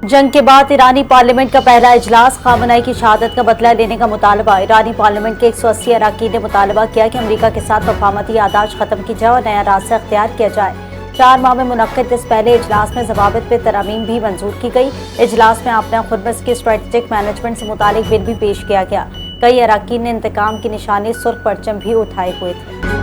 जंग के बाद ईरानी पार्लियामेंट का पहला इजलास, खामनेई की शहादत का बदला लेने का मुतालबा। ईरानी पार्लियामेंट के 180 अरकान ने मुतालबा किया कि अमेरिका के साथ मफाहमती यादाश्त खत्म की जाए और नया रास्ता अख्तियार किया जाए। 4 माह में मुनक्किद इस पहले इजलास में ज़वाबित पे तरमीम भी मंजूर की गई। इजलास में अपना खुरमस की स्ट्रेटेजिक मैनेजमेंट से मुतालिक बिल भी पेश किया गया। कई अरकान ने इंतकाम की निशानी सुर्ख परचम भी उठाए हुए थे।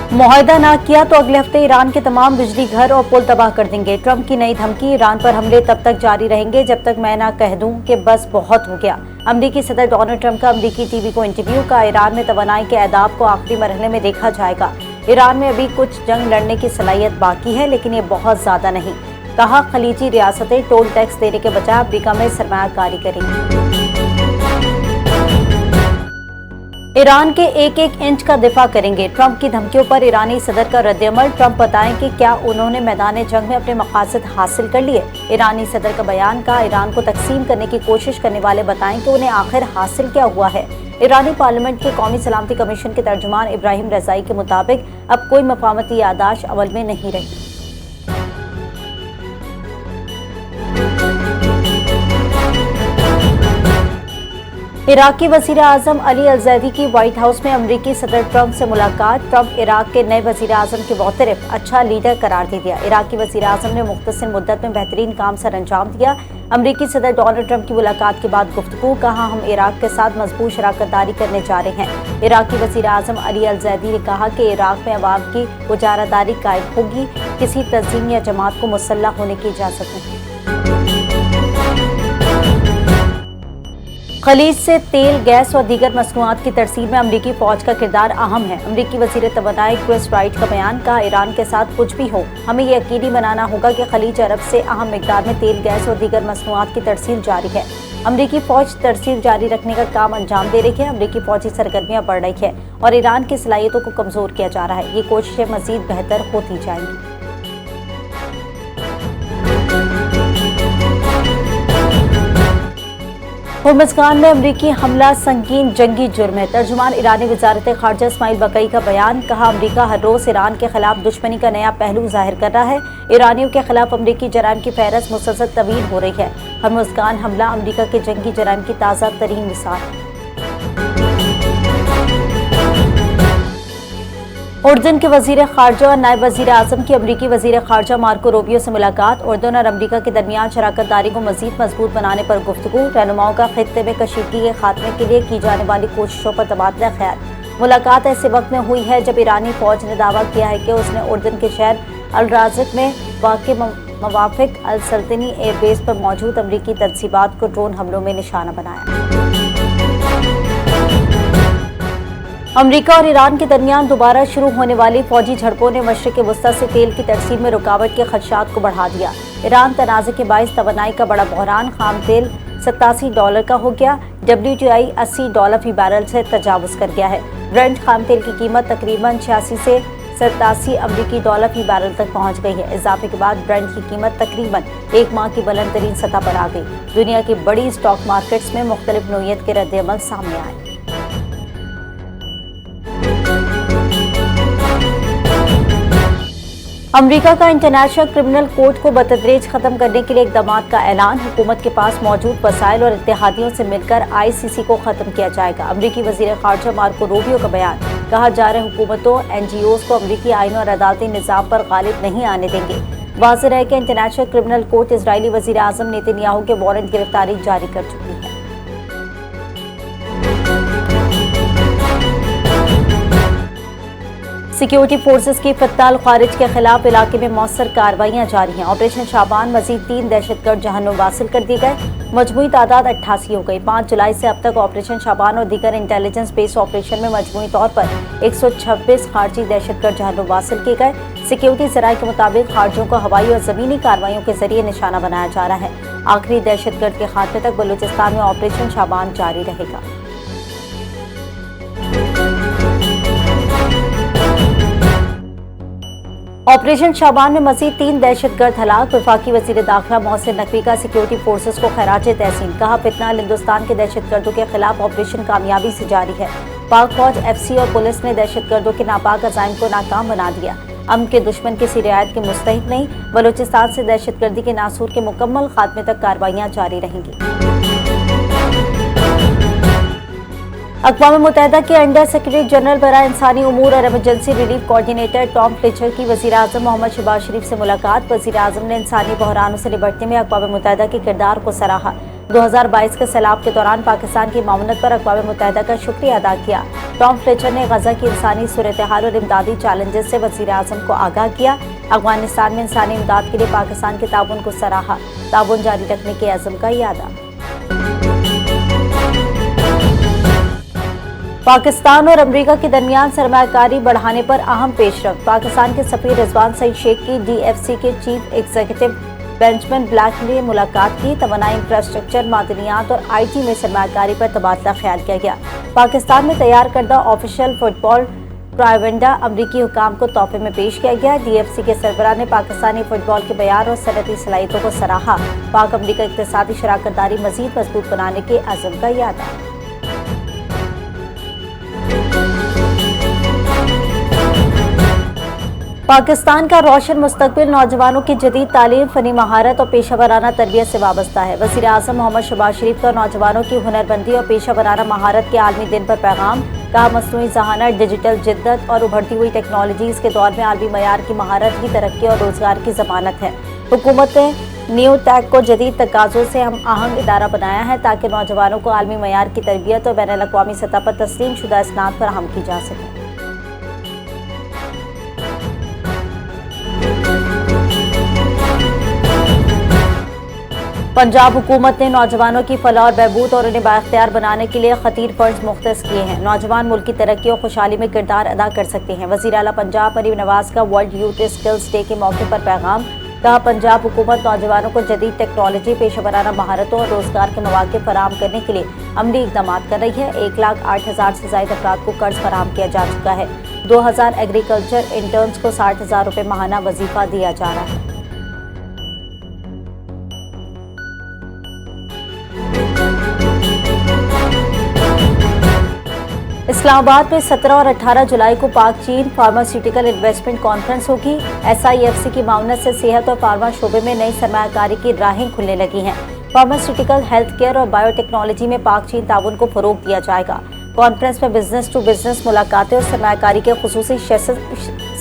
मुआहदा ना किया तो अगले हफ्ते ईरान के तमाम बिजली घर और पुल तबाह कर देंगे। ट्रंप की नई धमकी, ईरान पर हमले तब तक जारी रहेंगे जब तक मैं ना कह दूं कि बस बहुत हो गया। अमरीकी सदर डोनाल्ड ट्रंप का अमरीकी टीवी को इंटरव्यू का ईरान में तवानाई के अहदाफ को आखिरी मरहले में देखा जाएगा। ईरान में अभी कुछ जंग लड़ने की सलाहियत बाकी है, लेकिन ये बहुत ज्यादा नहीं। कहा, खलीजी रियासतें टोल टैक्स देने के बजाय अमरीका में सरमायाकारी करेंगी। ईरान के एक एक इंच का दिफा करेंगे। ट्रंप की धमकियों पर ईरानी सदर का रद्दअमल। ट्रंप बताएं कि क्या उन्होंने मैदान जंग में अपने मकासद हासिल कर लिए। ईरानी सदर का बयान, का ईरान को तकसीम करने की कोशिश करने वाले बताएं कि उन्हें आखिर हासिल क्या हुआ है। ईरानी पार्लियामेंट के कौमी सलामती कमीशन के तर्जुमान इब्राहिम रजाई के मुताबिक अब कोई मफाहमती यादाश्त अमल में नहीं रही। इराकी वज़ीर आज़म अली अल-ज़ैदी की व्हाइट हाउस में अमरीकी सदर ट्रंप से मुलाकात। ट्रंप इराक के नए वज़ीर आज़म के मुतरफ अच्छा लीडर करार दे दिया। इराकी वज़ीर आज़म ने मुख्तसर मुद्दत में बेहतरीन काम सर अंजाम दिया। अमरीकी सदर डोनाल्ड ट्रंप की मुलाकात के बाद गुफ्तगू, कहा हम इराक के साथ मजबूत शराकतदारी करने जा रहे हैं। इराकी वज़ीर आज़म अली अल-ज़ैदी ने कहा कि इराक में अवाम की गुजारादारी कायम होगी, किसी तंजीम या जमात को मुसल्लह होने की इजाज़त नहीं। खलीज से तेल, गैस और दीगर मसनूआत की तरसील में अमरीकी फौज का किरदार अहम है। अमरीकी वज़ीर तवानाई क्रिस राइट का बयान, का ईरान के साथ कुछ भी हो, हमें ये यकीनी बनाना होगा कि खलीज अरब से अहम मिकदार में तेल, गैस और दीगर मसनूआत की तरसील जारी है। अमरीकी फौज तरसील जारी रखने का काम अंजाम दे रही है। अमरीकी फौजी सरगर्मियां बढ़ रही है और ईरान की सलाहियतों को कमजोर किया जा रहा है। ये कोशिशें मजीद बेहतर होती जाएंगी। होर्मुज़गान में अमरीकी हमला संगीन जंगी जुर्म है। तर्जुमान ईरानी वज़ारत ख़ारजा इस्माइल बक़ई का बयान, कहा अमरीका हर रोज़ ईरान के खिलाफ दुश्मनी का नया पहलू ज़ाहिर कर रहा है। ईरानियों के खिलाफ अमरीकी जराइम की फहरस्त मुसलसल तवील हो रही है। होर्मुज़गान हमला अमरीका के जंगी जराइम की ताज़ा तरीन मिसाल है। उर्दन के वज़ीर ख़ारजा और नायब वज़ीर आज़म की अमरीकी वज़ीर ख़ारजा मार्को रूबियो से मुलाकात। उर्दन और अमरीका के दरमियान शराकतदारी को मज़ीद मजबूत बनाने पर गुफ्तगू। रहनुमाओं का खित्ते में कशीदगी के खात्मे के लिए की जाने वाली कोशिशों पर तबादला ख्याल। मुलाकात ऐसे वक्त में हुई है जब ईरानी फ़ौज ने दावा किया है कि उसने उर्दन के शहर अल राज़िक में वाक़ मवाफ़िक अल सल्तनी एयरबेस पर मौजूद अमरीकी तनसीबात को ड्रोन हमलों में निशाना बनाया। अमरीका और ईरान के दरमियान दोबारा शुरू होने वाली फौजी झड़पों ने मशरिक़ वस्ता से तेल की तरसील में रुकावट के खदशात को बढ़ा दिया। ईरान तनाज़े के बाइस तवानाई का बड़ा बहरान, खाम तेल $87 का हो गया। WTI $80 फी बैरल से तजावुज़ कर गया है। ब्रेंट खाम तेल की कीमत तकरीबन 86 से $87 फी बैरल तक पहुंच गई है। इजाफे के बाद ब्रेंट की कीमत तकरीबन एक माह की बुलंद तरीन सतह पर आ गई। दुनिया की बड़ी स्टॉक मार्केट्स में मुख्तलिफ नौइयत के रद्द-ए-अमल सामने आए। अमरीका का इंटरनेशनल क्रिमिनल कोर्ट को बतदरीज खत्म करने के लिए इक़दामात का ऐलान। हुकूमत के पास मौजूद वसाइल और इत्तेहादियों से मिलकर ICC को खत्म किया जाएगा। अमरीकी वज़ीर ख़ारजा मार्को रूबियो का बयान, कहा जा रहे हुकूमतों NGOs को अमरीकी आइनों और अदालती निज़ाम पर गालिब नहीं आने देंगे। वाज़ेह है कि इंटरनेशनल क्रिमिनल कोर्ट इजरायली वज़ीर आज़म नेतन्याहू के वारंट गिरफ्तारी जारी कर चुकी है। सिक्योरिटी फोर्सेस की फत्ता अल खारिज के खिलाफ इलाके में मौसर कार्रवाइयां जारी हैं। ऑपरेशन शाबान मजीद 3 दहशतगर्द जहन्नुम वासिल कर दिए गए। मजमूई तादाद 88 हो गई। 5 जुलाई से अब तक ऑपरेशन शाबान और दीगर इंटेलिजेंस बेस्ड ऑपरेशन में मजमूई तौर पर 126 खारजी दहशतगर्द जहन्नुम वासिल किए गए। सिक्योरिटी ज़राए के मुताबिक खारजियों को हवाई और ज़मीनी कार्रवाइयों के जरिए निशाना बनाया जा रहा है। आखिरी दहशतगर्द के खात्मे तक बलूचिस्तान में ऑपरेशन शाबान जारी रहेगा। ऑपरेशन शाबान में मजीद 3 दहशतगर्द हलाक। वफाकी वज़ीर दाखिला मोहसिन नकवी का सिक्योरिटी फोर्सेस को खैराज तहसीन, कहा फितना हिंदुस्तान के दहशतगर्दों के खिलाफ ऑपरेशन कामयाबी से जारी है। पाक फौज, FC और पुलिस ने दहशतगर्दों के नापाक अज़ाइम को नाकाम बना दिया। امن کے دشمن کسی رعایت کے مستحق نہیں، بلوچستان سے دہشت گردی کے ناسور کے مکمل خاتمے تک کارروائیاں جاری رہیں گی۔ اقوام متحدہ کے انڈر سیکرٹری جنرل برائے انسانی امور اور emergency relief coordinator Tom Fletcher کی وزیر اعظم محمد شہباز شریف سے ملاقات۔ وزیر اعظم نے انسانی بحرانوں سے نمٹنے میں اقوام متحدہ کے کردار کو سراہا۔ 2022 کے سیلاب کے دوران پاکستان کی معاونت پر اقوام متحدہ کا شکریہ ادا کیا۔ ٹام فلیچر نے غزہ کی انسانی صورتحال اور امدادی چیلنجز سے وزیر اعظم کو آگاہ کیا۔ افغانستان میں انسانی امداد کے لیے پاکستان کے تعاون کو سراہا۔ تعاون جاری رکھنے کے عزم کا اعادہ۔ پاکستان اور امریکہ کے درمیان سرمایہ کاری بڑھانے پر اہم پیش رفت۔ پاکستان کے سفیر رضوان سعید شیخ کی ڈی ایف سی کے چیف ایگزیکٹو بینجمن بلیک نے ملاقات کی۔ توانائی، انفراسٹرکچر، معدنیات اور آئی ٹی میں سرمایہ کاری پر تبادلہ خیال کیا گیا۔ پاکستان میں تیار کردہ آفیشل فٹ بال ٹرائیونڈا امریکی حکام کو تحفے میں پیش کیا گیا۔ ڈی ایف سی کے سربراہ نے پاکستانی فٹ بال کے معیار اور صنعتی صلاحیتوں کو سراہا۔ پاک امریکہ اقتصادی شراکت داری مزید مضبوط بنانے کے عزم کا اعادہ۔ پاکستان کا روشن مستقبل نوجوانوں کی جدید تعلیم، فنی مہارت اور پیشہ ورانہ تربیت سے وابستہ ہے۔ وزیر اعظم محمد شہباز شریف کا نوجوانوں کی ہنرمندی اور پیشہ ورانہ مہارت کے عالمی دن پر پیغام۔ کہا، مصنوعی ذہانت، ڈیجیٹل جدت اور ابھرتی ہوئی ٹیکنالوجیز کے دور میں عالمی معیار کی مہارت کی ترقی اور روزگار کی ضمانت ہے۔ حکومت نے نیو ٹیک کو جدید تقاضوں سے ہم آہنگ ادارہ بنایا ہے تاکہ نوجوانوں کو عالمی معیار کی تربیت اور بین الاقوامی سطح پر تسلیم شدہ اسناد فراہم کی جا سکے۔ پنجاب حکومت نے نوجوانوں کی فلاح اور بہبود اور انہیں بااختیار بنانے کے لیے خطیر فنڈز مختص کیے ہیں۔ نوجوان ملک کی ترقی اور خوشحالی میں کردار ادا کر سکتے ہیں۔ وزیر اعلیٰ پنجاب مریم نواز کا ورلڈ یوتھ اسکلز ڈے کے موقع پر پیغام۔ کہا، پنجاب حکومت نوجوانوں کو جدید ٹیکنالوجی، پیشہ ورانہ مہارتوں اور روزگار کے مواقع فراہم کرنے کے لیے عملی اقدامات کر رہی ہے۔ 1,08,000 سے زائد افراد کو قرض فراہم کیا جا چکا ہے۔ 2,000 ایگریکلچر انٹرنز کو 60,000 روپے ماہانہ وظیفہ دیا جا رہا ہے۔ اسلام آباد میں 17 اور 18 جولائی کو پاک چین فارماسیوٹیکل انویسٹمنٹ کانفرنس ہوگی۔ ایس آئی ایف سی کی معاونت سے صحت اور فارما شعبے میں نئی سرمایہ کاری کی راہیں کھلنے لگی ہیں۔ فارماسیوٹیکل، ہیلتھ کیئر اور بائیو ٹیکنالوجی میں پاک چین تعاون کو فروغ دیا جائے گا۔ کانفرنس میں بزنس ٹو بزنس ملاقاتیں اور سرمایہ کاری کے خصوصی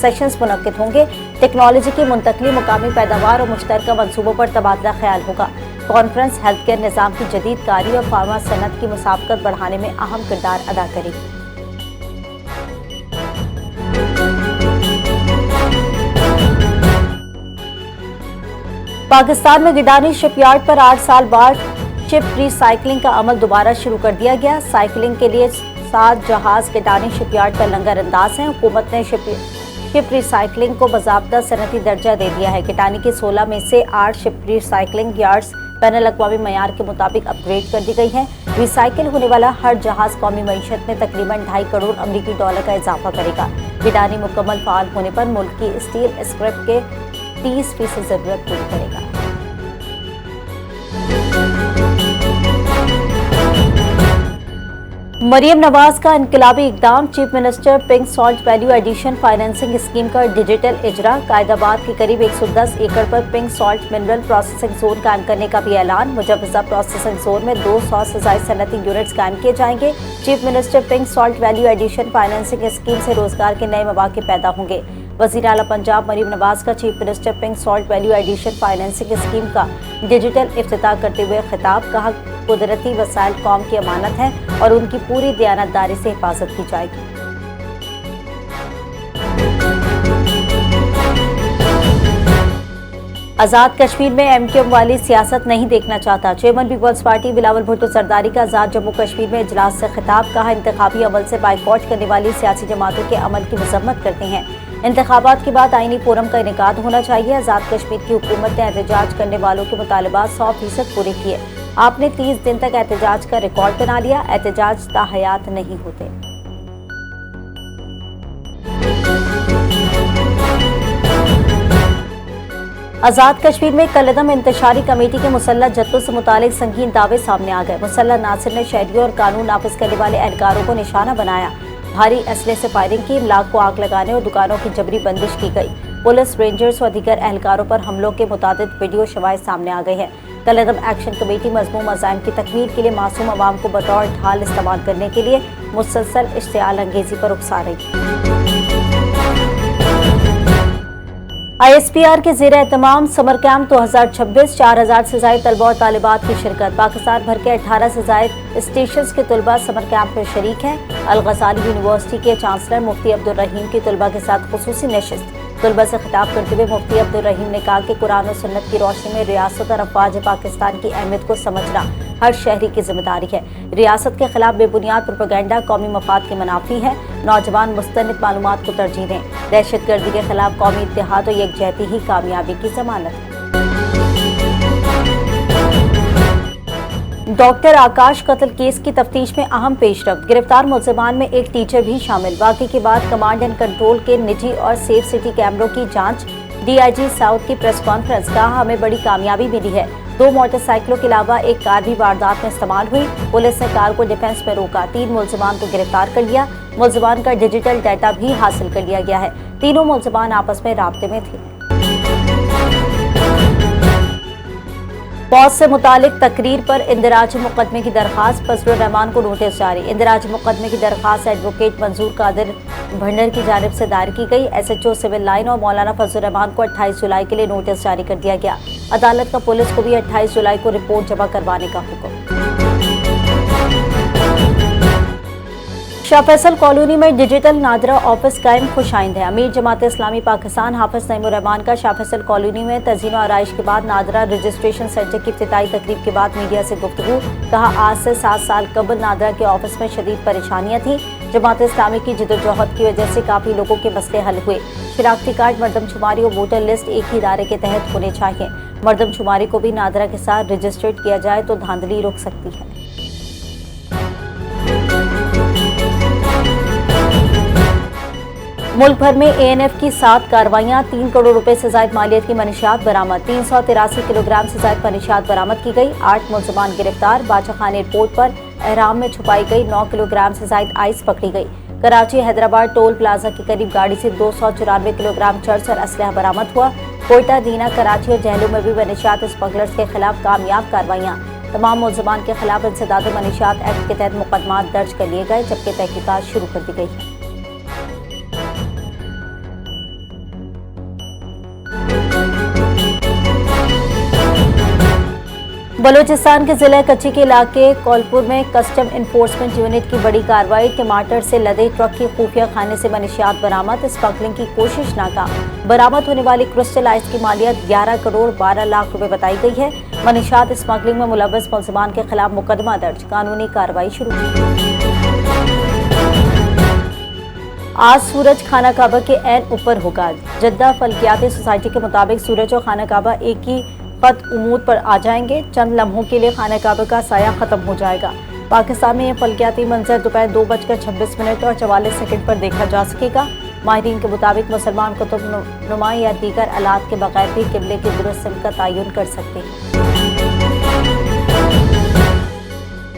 سیشنز منعقد ہوں گے۔ ٹیکنالوجی کی منتقلی، مقامی پیداوار اور مشترکہ منصوبوں پر تبادلہ خیال ہوگا۔ کانفرنس ہیلتھ کیئر نظام کی جدید کاری اور فارما صنعت کی مسابقت بڑھانے میں اہم کردار ادا کرے گی۔ پاکستان میں گڈانی شپ یارڈ پر 8 سال بعد شپ ری سائیکلنگ کا عمل دوبارہ شروع کر دیا گیا۔ سائیکلنگ کے لیے 7 جہاز گڈانی شپ یارڈ پر لنگر انداز ہیں۔ حکومت نے شپ ری سائیکلنگ کو باضابطہ صنعتی درجہ دے دیا ہے۔ گڈانی کی 16 میں سے 8 شپ ری سائیکلنگ یارڈز بین الاقوامی معیار کے مطابق اپ گریڈ کر دی گئی ہیں۔ ری سائیکل ہونے والا ہر جہاز قومی معیشت میں تقریباً 2.5 کروڑ امریکی ڈالر کا اضافہ کرے گا۔ گڈانی مکمل فعال ہونے پر ملک کی اسٹیل اسکریپ کے 30% ضرورت پوری کرے گا۔ مریم نواز کا انقلابی اقدام، chief minister pink salt value addition financing scheme کا ڈیجیٹل اجرا۔ قائد آباد کے قریب 110 ایکڑ پر pink salt mineral processing zone قائم کرنے کا بھی اعلان۔ مجوزہ پروسیسنگ زون میں 200 سے زائد صنعتی یونٹس قائم کیے جائیں گے۔ Chief minister pink salt value addition financing scheme سے روزگار کے نئے مواقع پیدا ہوں گے۔ وزیر اعلیٰ پنجاب مریم نواز کا chief minister pink salt value addition financing scheme کا ڈیجیٹل افتتاح کرتے ہوئے خطاب۔ کہا، قدرتی وسائل قوم کی امانت ہیں اور ان کی پوری دیانتداری سے حفاظت کی جائے گی۔ آزاد کشمیر میں ایم کیو ایم والی سیاست نہیں دیکھنا چاہتا۔ چیئرمین پیپلز پارٹی بلاول بھٹو زرداری کا آزاد جموں کشمیر میں اجلاس سے خطاب۔ کہا، انتخابی عمل سے بائیکاٹ کرنے والی سیاسی جماعتوں کے عمل کی مذمت کرتے ہیں۔ انتخابات کے بعد آئینی فورم کا انعقاد ہونا چاہیے۔ آزاد کشمیر کی حکومت نے احتجاج کرنے والوں کے مطالبات 100% پورے کیے۔ آپ نے 30 دن تک احتجاج کا ریکارڈ بنا لیا۔ احتجاج تاحیات نہیں ہوتے۔ آزاد کشمیر میں کالعدم انتشاری کمیٹی کے مسلح جتھوں سے متعلق سنگین دعوے سامنے آ گئے۔ مسلح ناصر نے شہریوں اور قانون نافذ کرنے والے اہلکاروں کو نشانہ بنایا۔ भारी असले से फायरिंग की, इमलाक को आग लगाने और दुकानों की जबरी बंदिश की गई। पुलिस, रेंजर्स और दीगर एहलकारों पर हमलों के मुताबिक वीडियो शवाहिद सामने आ गए हैं। कलअदम एक्शन कमेटी मज़मूम अज़ाइम की तकमील के लिए मासूम अवाम को बतौर ढाल इस्तेमाल करने के लिए मुसलसल इश्तिआल अंगेजी पर उकसा रही है। ISPR के ज़ेर एहतमाम समर कैंप 2026 4000 से ज़ायद तलबा और तालिबात की शिरकत। पाकिस्तान भर के 18 से ज़ायद स्टेशंस के तलबा समर कैंप में शरीक हैं। अल-गज़ाली यूनिवर्सिटी के चांसलर मुफ्ती अब्दुल रहीम की तलबा के साथ खुसूसी नशिस्त। तलबा से खिताब करते हुए मुफ्ती अब्दुल रहीम ने कहा कि कुरान और सुन्नत की रोशनी में रियासत और अफवाज पाकिस्तान की अहमियत को समझना हर शहरी की जिम्मेदारी है। रियासत के खिलाफ बेबुनियाद प्रोपेगेंडा कौमी मफाद के मुनाफी है। नौजवान मुस्तनिद मालूमात को तरजीह दें। दहशतगर्दी के खिलाफ कौमी इत्तेहाद और यकजहती ही कामयाबी की जमानत है। डॉक्टर आकाश कत्ल केस की तफ्तीश में अहम पेशरफ्त। गिरफ्तार मुलजिमान में एक टीचर भी शामिल। वाक़े के बाद कमांड एंड कंट्रोल के निजी और सेफ सिटी कैमरों की जांच। DIG साउथ की प्रेस कॉन्फ्रेंस। कहा, हमें बड़ी कामयाबी मिली है। 2 मोटरसाइकिलों के अलावा एक कार भी वारदात में इस्तेमाल हुई। पुलिस ने कार को डिफेंस में रोका। 3 मुलजिमान को गिरफ्तार कर लिया। मुलजिमान का डिजिटल डाटा भी हासिल कर लिया गया है। तीनों मुलजिमान आपस में राब्ते में थे। फौज से मुतालिक तकरीर पर इंदिराज मुकदमे की दरखास्त। फजलुर रहमान को नोटिस जारी। इंदिराज मुकदमे की दरखास्त एडवोकेट मंजूर कादिर भंडर की जानिब से दायर की गई। SHO सिविल लाइन और मौलाना फजलुर रहमान को 28 जुलाई के लिए नोटिस जारी कर दिया गया। अदालत का पुलिस को भी 28 जुलाई को रिपोर्ट जमा करवाने का हुक्म। शाह फैसल कॉलोनी में डिजिटल नादरा ऑफिस कायम खुशाइंद है। अमीर जमात इस्लामी पाकिस्तान हाफिज नईमुर रहमान का शाह फैसल कॉलोनी में तज़ीन और आराइश के बाद नादरा रजिस्ट्रेशन सेंटर की इफ्तिताई तकरीब के बाद मीडिया से गुफ्तगू। कहा, आज से 7 साल कबल नादरा के ऑफिस में शदीद परेशानियां थी। जमात इस्लामी की जिद्दोजहद की वजह से काफ़ी लोगों के मसले हल हुए। शिनाख्ती कार्ड, मरदमशुमारी और वोटर लिस्ट एक ही इदारे के तहत होने चाहिए। मरदमशुमारी को भी नादरा के साथ रजिस्टर्ड किया जाए तो धांधली रुक सकती है। मुल्क भर में ANF की 7 कार्रवाइयां। 3 करोड़ रुपए से ज्यादा मालियत की मनशियात बरामद। 383 किलोग्राम से ज्यादा मनशियात बरामद की गई। 8 मुलजिमान गिरफ्तार। बादशाह एयरपोर्ट पर एहराम में छुपाई गई 9 किलोग्राम से ज्यादा आइस पकड़ी गई। कराची हैदराबाद टोल प्लाजा के करीब गाड़ी से 294 किलोग्राम चर्स और असलहा बरामद हुआ। कोयटा, दीना, कराची और जहलू में भी मनशियात स्मगलर्स के खिलाफ कामयाब कार्रवाइयां। तमाम मुलजिमान के खिलाफ इंसदाद मनशियात एक्ट के तहत मुकदमात दर्ज कर लिए गए, जबकि तहकीकात शुरू कर दी गई है। बलूचिस्तान के जिला कच्ची के इलाके कौलपुर में कस्टम इन्फोर्समेंट यूनिट की बड़ी कार्रवाई। टमाटर से लदे ट्रक के खुफिया खाने से मनशियात बरामद। स्मगलिंग की कोशिश नाकाम। बरामद होने वाली क्रिस्टल आइस की मालियत 11 करोड़ 12 लाख रुपए बताई गई है। मनशियात स्मगलिंग में मुलव्वस मुलजिमान के खिलाफ मुकदमा दर्ज, कानूनी कार्रवाई शुरू। आज सूरज खाना काबा के ऐन ऊपर होगा। जद्दा फल्कियाती सोसाइटी के मुताबिक सूरज और खाना काबा एक ही खत उमूद पर आ जाएंगे। चंद लम्हों के लिए खाना काबा का साया खत्म हो जाएगा। पाकिस्तान में यह फल्कियाती मंजर दोपहर 2:26 और 44 सेकंड पर देखा जा सकेगा। माहिरीन के मुताबिक मुसलमान कुतुब नुमा या दीगर आलात के बगैर भी किबले के दुरुस्त सिमत का तयन कर सकते हैं।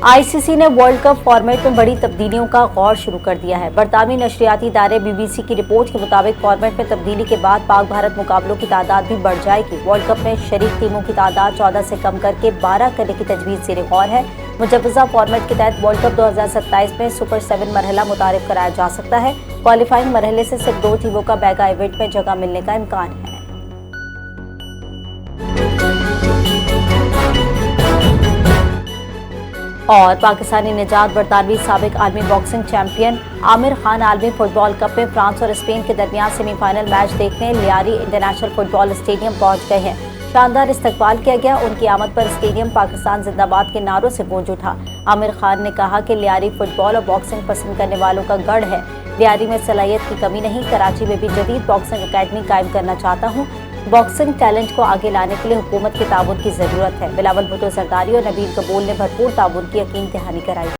ICC ने वर्ल्ड कप फॉर्मेट में बड़ी तब्दीलियों का गौर शुरू कर दिया है। बरतानवी नशरियाती इदारे BBC की रिपोर्ट के मुताबिक फॉर्मेट में तब्दीली के बाद पाक भारत मुकाबलों की तादाद भी बढ़ जाएगी। वर्ल्ड कप में शरीक टीमों की तादाद 14 से कम करके 12 करने की तजवीज़ ज़ेर गौर है। मुजवज़ा फॉर्मेट के तहत वर्ल्ड कप 2027 में सुपर 7 मरहला मुतारिफ कराया जा सकता है। क्वालिफाइंग मरहले से सिर्फ 2 टीमों का बैगा इवेंट में जगह मिलने का इम्कान है। और पाकिस्तानी निजात बरतानवी साबिक आलमी बॉक्सिंग चैंपियन आमिर खान आलमी फुटबॉल कप में फ्रांस और स्पेन के दरमियान सेमीफाइनल मैच देखने लियारी इंटरनेशनल फुटबॉल स्टेडियम पहुंच गए हैं। शानदार इस्तकबाल किया गया। उनकी आमद पर स्टेडियम पाकिस्तान जिंदाबाद के नारों से गूंज उठा। आमिर खान ने कहा कि लियारी फुटबॉल और बॉक्सिंग पसंद करने वालों का गढ़ है। लियारी में सलाहियत की कमी नहीं। कराची में भी जदीद बॉक्सिंग अकेडमी कायम करना चाहता हूँ। बॉक्सिंग टैलेंट को आगे लाने के लिए हुकूमत के ताउन की जरूरत है। बिलावल भुट्टो सरदारी और नबील कबूल ने भरपूर ताउन की यकीन दहानी कराई।